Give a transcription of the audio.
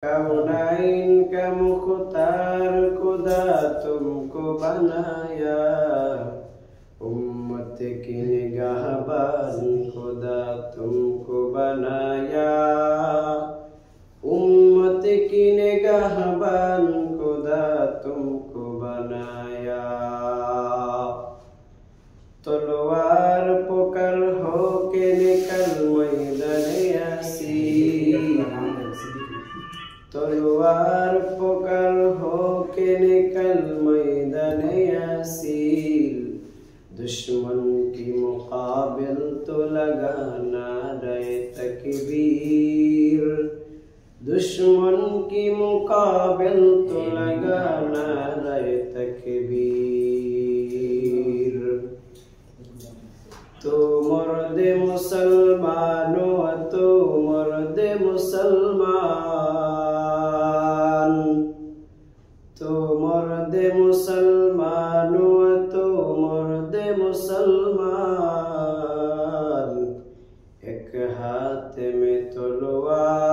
कौनाइन का मुख्तार खुदा तुमको बनाया, उम्मत की निगाहबान खुदा तुमको बनाया, उम्मत की निगाहबान खुदा तुमको बनाया। तलवार पकड़ हो के निकल मैदाने यासीन, तलवार पकड़ हो के निकल मैदाने यासीन, दुश्मन की मुकाबिल तो लगाना रहे तकबीर, दुश्मन की मुकाबिल तो लगाना रहे तकबीर। तो मर्द मुसलमानों, तो मर्द मुसलमान, तो मर्द मुसलमानों, तो मर्द मुसलमान, एक हाथ में तलवार